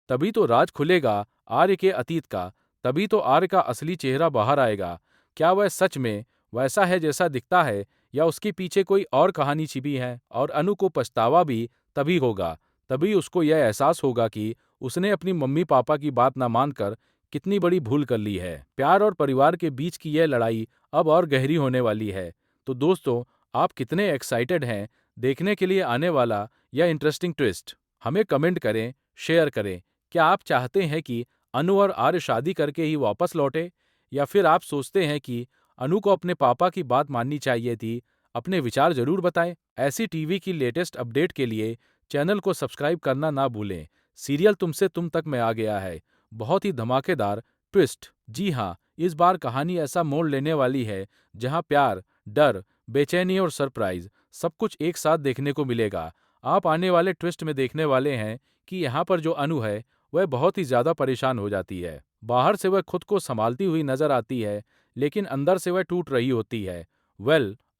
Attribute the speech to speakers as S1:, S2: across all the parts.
S1: तभी तो राज खुलेगा आर्य के अतीत का, तभी तो आर्य का असली चेहरा बाहर आएगा। क्या वह सच में वैसा है जैसा दिखता है, या उसके पीछे कोई और कहानी छिपी है? और अनु को पछतावा भी तभी होगा, तभी उसको यह एहसास होगा कि उसने अपनी मम्मी पापा की बात ना मानकर कितनी बड़ी भूल कर ली है। प्यार और परिवार के बीच की यह लड़ाई अब और गहरी होने वाली है। तो दोस्तों, आप कितने एक्साइटेड हैं देखने के लिए आने वाला यह इंटरेस्टिंग ट्विस्ट? हमें कमेंट करें, शेयर करें। क्या आप चाहते हैं कि अनु और आर्य शादी करके ही वापस लौटे, या फिर आप सोचते हैं कि अनु को अपने पापा की बात माननी चाहिए थी? अपने विचार जरूर बताएं। ऐसी टीवी की लेटेस्ट अपडेट के लिए चैनल को सब्सक्राइब करना ना भूलें। सीरियल तुमसे तुम तक में आ गया है। बहुत ही धमाकेदार ट्विस्ट। जी हाँ, इस बार कहानी ऐसा मोड़ लेने वाली है जहां प्यार, डर, बेचैनी और सरप्राइज सब कुछ एक साथ देखने को मिलेगा। आप आने वाले ट्विस्ट में देखने वाले हैं कि यहाँ पर जो अनु है वह बहुत ही ज्यादा परेशान हो जाती है। बाहर से वह खुद को संभालती हुई नजर आती है, लेकिन अंदर से वह टूट रही होती है।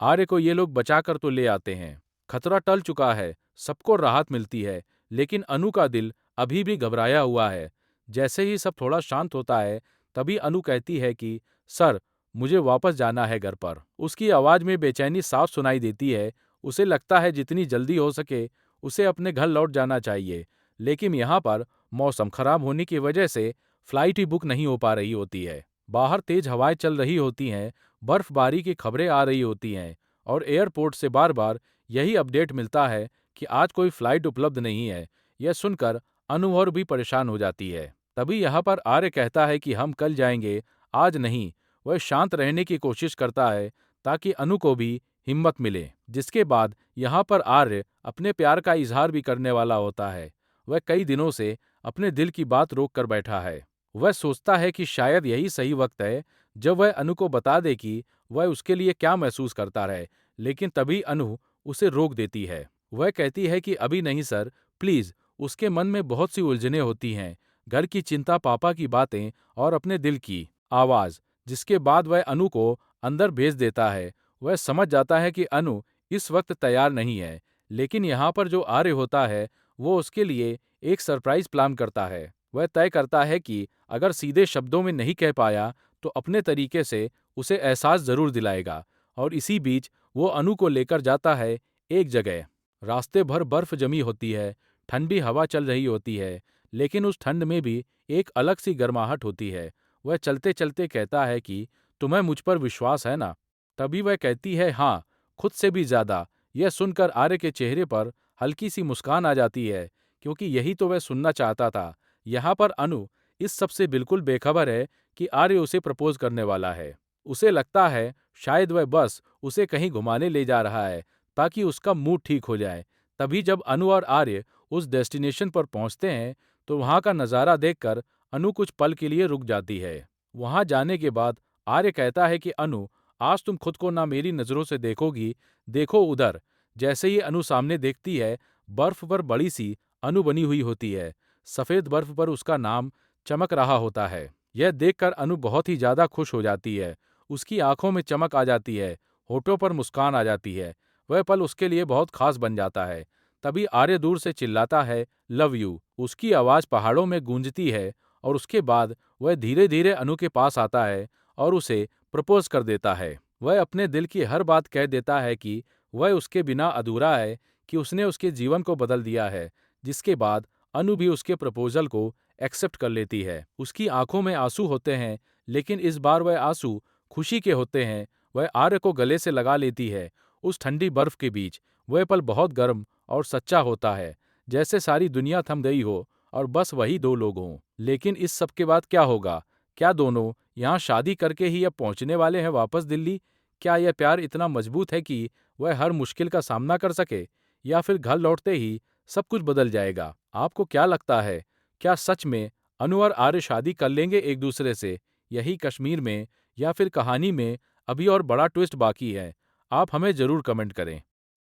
S1: आर्य को ये लोग बचाकर तो ले आते हैं। खतरा टल चुका है, सबको राहत मिलती है, लेकिन अनु का दिल अभी भी घबराया हुआ है। जैसे ही सब थोड़ा शांत होता है, तभी अनु कहती है कि सर, मुझे वापस जाना है घर पर। उसकी आवाज में बेचैनी साफ सुनाई देती है। उसे लगता है जितनी जल्दी हो सके उसे अपने घर लौट जाना चाहिए, लेकिन यहाँ पर मौसम खराब होने की वजह से फ्लाइट ही बुक नहीं हो पा रही होती है। बाहर तेज हवाएं चल रही होती हैं, बर्फबारी की खबरें आ रही होती हैं, और एयरपोर्ट से बार बार यही अपडेट मिलता है कि आज कोई फ्लाइट उपलब्ध नहीं है। यह सुनकर अनु और भी परेशान हो जाती है। तभी यहाँ पर आर्य कहता है कि हम कल जाएंगे, आज नहीं। वह शांत रहने की कोशिश करता है ताकि अनु को भी हिम्मत मिले। जिसके बाद यहाँ पर आर्य अपने प्यार का इजहार भी करने वाला होता है। वह कई दिनों से अपने दिल की बात रोक कर बैठा है। वह सोचता है कि शायद यही सही वक्त है जब वह अनु को बता दे कि वह उसके लिए क्या महसूस करता है, लेकिन तभी अनु उसे रोक देती है। वह कहती है कि अभी नहीं सर, प्लीज। उसके मन में बहुत सी उलझनें होती हैं, घर की चिंता, पापा की बातें और अपने दिल की आवाज। जिसके बाद वह अनु को अंदर भेज देता है। वह समझ जाता है कि अनु इस वक्त तैयार नहीं है, लेकिन यहाँ पर जो आर्य होता है वो उसके लिए एक सरप्राइज प्लान करता है। वह तय करता है कि अगर सीधे शब्दों में नहीं कह पाया तो अपने तरीके से उसे एहसास जरूर दिलाएगा। और इसी बीच वो अनु को लेकर जाता है एक जगह। रास्ते भर बर्फ जमी होती है, ठंडी हवा चल रही होती है, लेकिन उस ठंड में भी एक अलग सी गर्माहट होती है। वह चलते चलते कहता है कि तुम्हें मुझ पर विश्वास है ना? तभी वह कहती है हाँ, खुद से भी ज्यादा। यह सुनकर आर्य के चेहरे पर हल्की सी मुस्कान आ जाती है, क्योंकि यही तो वह सुनना चाहता था। यहाँ पर अनु इस सब से बिल्कुल बेखबर है कि आर्य उसे प्रपोज करने वाला है। उसे लगता है शायद वह बस उसे कहीं घुमाने ले जा रहा है ताकि उसका मूड ठीक हो जाए। तभी जब अनु और आर्य उस डेस्टिनेशन पर पहुंचते हैं तो वहां का नज़ारा देखकर अनु कुछ पल के लिए रुक जाती है। वहां जाने के बाद आर्य कहता है कि अनु, आज तुम खुद को ना मेरी नज़रों से देखोगी, देखो उधर। जैसे ही अनु सामने देखती है, बर्फ पर बड़ी सी अनु बनी हुई होती है। सफेद बर्फ पर उसका नाम चमक रहा होता है। यह देखकर अनु बहुत ही ज्यादा खुश हो जाती है। उसकी आंखों में चमक आ जाती है, होठों पर मुस्कान आ जाती है। वह पल उसके लिए बहुत खास बन जाता है। तभी आर्य दूर से चिल्लाता है, लव यू। उसकी आवाज पहाड़ों में गूंजती है, और उसके बाद वह धीरे धीरे अनु के पास आता है और उसे प्रपोज कर देता है। वह अपने दिल की हर बात कह देता है कि वह उसके बिना अधूरा है, कि उसने उसके जीवन को बदल दिया है। जिसके बाद अनु भी उसके प्रपोजल को एक्सेप्ट कर लेती है। उसकी आंखों में आंसू होते हैं, लेकिन इस बार वह आंसू खुशी के होते हैं। वह आर्य को गले से लगा लेती है। उस ठंडी बर्फ के बीच वह पल बहुत गर्म और सच्चा होता है, जैसे सारी दुनिया थम गई हो और बस वही दो लोग हों। लेकिन इस सब के बाद क्या होगा? क्या दोनों यहाँ शादी करके ही अब पहुंचने वाले हैं वापस दिल्ली? क्या यह प्यार इतना मजबूत है कि वह हर मुश्किल का सामना कर सके, या फिर घर लौटते ही सब कुछ बदल जाएगा? आपको क्या लगता है? क्या सच में अनु और आर्य शादी कर लेंगे एक दूसरे से, यही कश्मीर में, या फिर कहानी में अभी और बड़ा ट्विस्ट बाकी है? आप हमें जरूर कमेंट करें।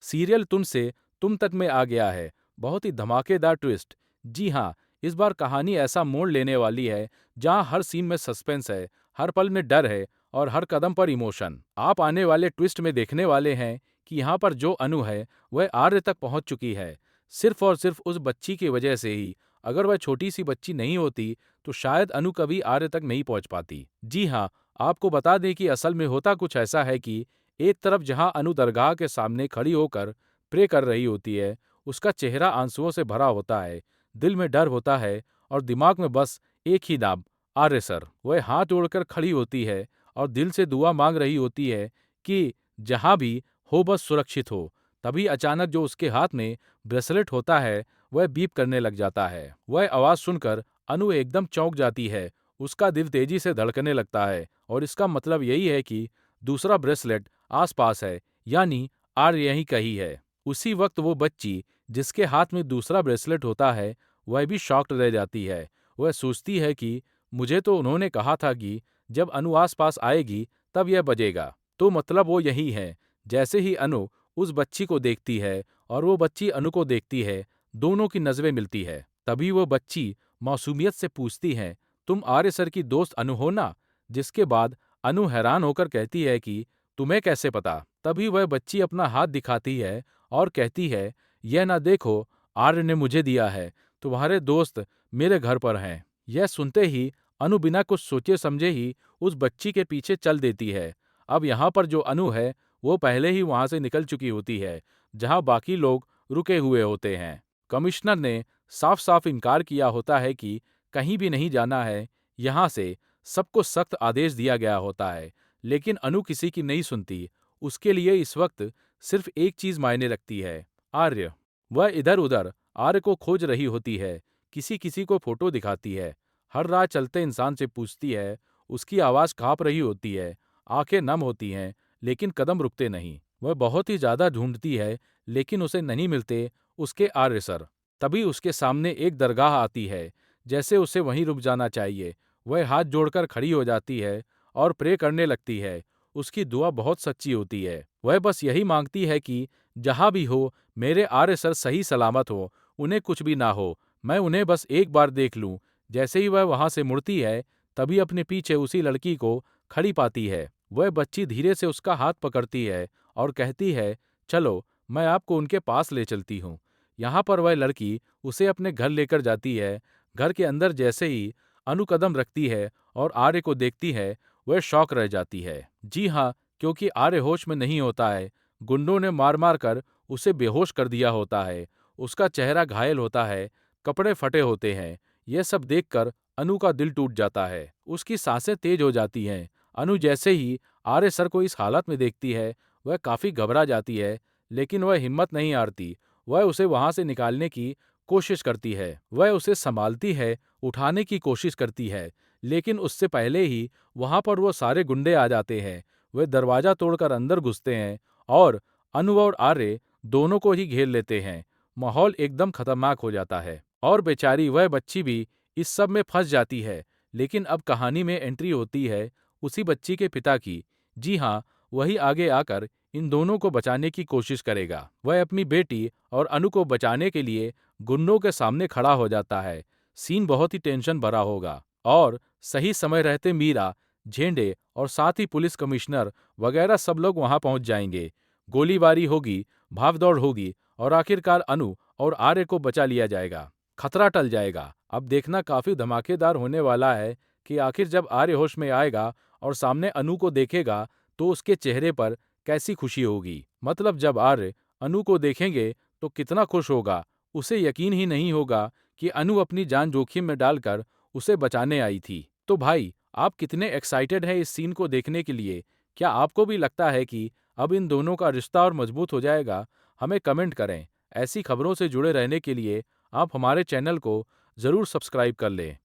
S1: सीरियल तुमसे तुम तक में आ गया है। बहुत ही धमाकेदार ट्विस्ट। जी हाँ, इस बार कहानी ऐसा मोड़ लेने वाली है जहां हर सीन में सस्पेंस है, हर पल में डर है और हर कदम पर इमोशन। आप आने वाले ट्विस्ट में देखने वाले हैं कि यहाँ पर जो अनु है वह आर्य तक पहुंच चुकी है, सिर्फ और सिर्फ उस बच्ची की वजह से ही। अगर वह छोटी सी बच्ची नहीं होती तो शायद अनु कभी आर्य तक नहीं पहुंच पाती। जी हाँ, आपको बता दें कि असल में होता कुछ ऐसा है कि एक तरफ जहां अनु दरगाह के सामने खड़ी होकर प्रे कर रही होती है, उसका चेहरा आंसुओं से भरा होता है, दिल में डर होता है और दिमाग में बस एक ही नाम, आर्य सर। वह हाथ जोड़कर खड़ी होती है और दिल से दुआ मांग रही होती है कि जहां भी हो बस सुरक्षित हो। तभी अचानक जो उसके हाथ में ब्रेसलेट होता है वह बीप करने लग जाता है। वह आवाज सुनकर अनु एकदम चौंक जाती है, उसका दिल तेजी से धड़कने लगता है और इसका मतलब यही है कि दूसरा ब्रेसलेट आसपास है, यानी आर्य यहीं कहीं है। उसी वक्त वो बच्ची जिसके हाथ में दूसरा ब्रेसलेट होता है वह भी शॉक्ड रह जाती है। वह सोचती है कि मुझे तो उन्होंने कहा था कि जब अनु आसपास आएगी तब यह बजेगा, तो मतलब वो यही है। जैसे ही अनु उस बच्ची को देखती है और वो बच्ची अनु को देखती है, दोनों की नजरें मिलती है। तभी वो बच्ची मासूमियत से पूछती है, तुम आर्य सर की दोस्त अनु हो ना? जिसके बाद अनु हैरान होकर कहती है कि तुम्हें कैसे पता? तभी वह बच्ची अपना हाथ दिखाती है और कहती है, यह ना देखो, आर्य ने मुझे दिया है, तुम्हारे दोस्त मेरे घर पर हैं। यह सुनते ही अनु बिना कुछ सोचे समझे ही उस बच्ची के पीछे चल देती है। अब यहाँ पर जो अनु है वो पहले ही वहां से निकल चुकी होती है, जहां बाकी लोग रुके हुए होते हैं। कमिश्नर ने साफ साफ इनकार किया होता है कि कहीं भी नहीं जाना है, यहाँ से सबको सख्त आदेश दिया गया होता है, लेकिन अनु किसी की नहीं सुनती। उसके लिए इस वक्त सिर्फ एक चीज मायने रखती है, आर्य। वह इधर उधर आर्य को खोज रही होती है, किसी किसी को फोटो दिखाती है, हर राह चलते इंसान से पूछती है, उसकी आवाज कांप रही होती है, आंखें नम होती हैं, लेकिन कदम रुकते नहीं। वह बहुत ही ज्यादा ढूंढती है, लेकिन उसे नहीं मिलते उसके आर्य सर। तभी उसके सामने एक दरगाह आती है, जैसे उसे वहीं रुक जाना चाहिए। वह हाथ जोड़कर खड़ी हो जाती है और प्रे करने लगती है। उसकी दुआ बहुत सच्ची होती है। वह बस यही मांगती है कि जहां भी हो मेरे आर्य सर सही सलामत हो, उन्हें कुछ भी ना हो, मैं उन्हें बस एक बार देख लूं। जैसे ही वह वहां से मुड़ती है, तभी अपने पीछे उसी लड़की को खड़ी पाती है। वह बच्ची धीरे से उसका हाथ पकड़ती है और कहती है, चलो मैं आपको उनके पास ले चलती हूँ। यहाँ पर वह लड़की उसे अपने घर लेकर जाती है। घर के अंदर जैसे ही अनु कदम रखती है और आर्य को देखती है, वह शॉक रह जाती है। जी हाँ, क्योंकि आर्य होश में नहीं होता है। गुंडों ने मार मार कर उसे बेहोश कर दिया होता है। उसका चेहरा घायल होता है, कपड़े फटे होते हैं। यह सब देखकर अनु का दिल टूट जाता है, उसकी सांसें तेज हो जाती हैं। अनु जैसे ही आर्य सर को इस हालत में देखती है, वह काफी घबरा जाती है, लेकिन वह हिम्मत नहीं हारती। वह उसे वहां से निकालने की कोशिश करती है। वह उसे संभालती है, उठाने की कोशिश करती है, लेकिन उससे पहले ही वहां पर वो सारे गुंडे आ जाते हैं। वे दरवाजा तोड़कर अंदर घुसते हैं और अनु और आर्य दोनों को ही घेर लेते हैं। माहौल एकदम खतरनाक हो जाता है और बेचारी वह बच्ची भी इस सब में फंस जाती है। लेकिन अब कहानी में एंट्री होती है उसी बच्ची के पिता की। जी हाँ, वही आगे आकर इन दोनों को बचाने की कोशिश करेगा। वह अपनी बेटी और अनु को बचाने के लिए गुंडों के सामने खड़ा हो जाता है। सीन बहुत ही टेंशन भरा होगा और सही समय रहते मीरा, झेंडे और साथ ही पुलिस कमिश्नर वगैरह सब लोग वहां पहुंच जाएंगे। गोलीबारी होगी, भागदौड़ होगी और आखिरकार अनु और आर्य को बचा लिया जाएगा। खतरा टल जाएगा। अब देखना काफी धमाकेदार होने वाला है कि आखिर जब आर्य होश में आएगा और सामने अनु को देखेगा तो उसके चेहरे पर कैसी खुशी होगी। मतलब जब आर्य अनु को देखेंगे तो कितना खुश होगा। उसे यकीन ही नहीं होगा कि अनु अपनी जान जोखिम में डालकर उसे बचाने आई थी। तो भाई, आप कितने एक्साइटेड हैं इस सीन को देखने के लिए? क्या आपको भी लगता है कि अब इन दोनों का रिश्ता और मजबूत हो जाएगा? हमें कमेंट करें। ऐसी खबरों से जुड़े रहने के लिए आप हमारे चैनल को जरूर सब्सक्राइब कर लें।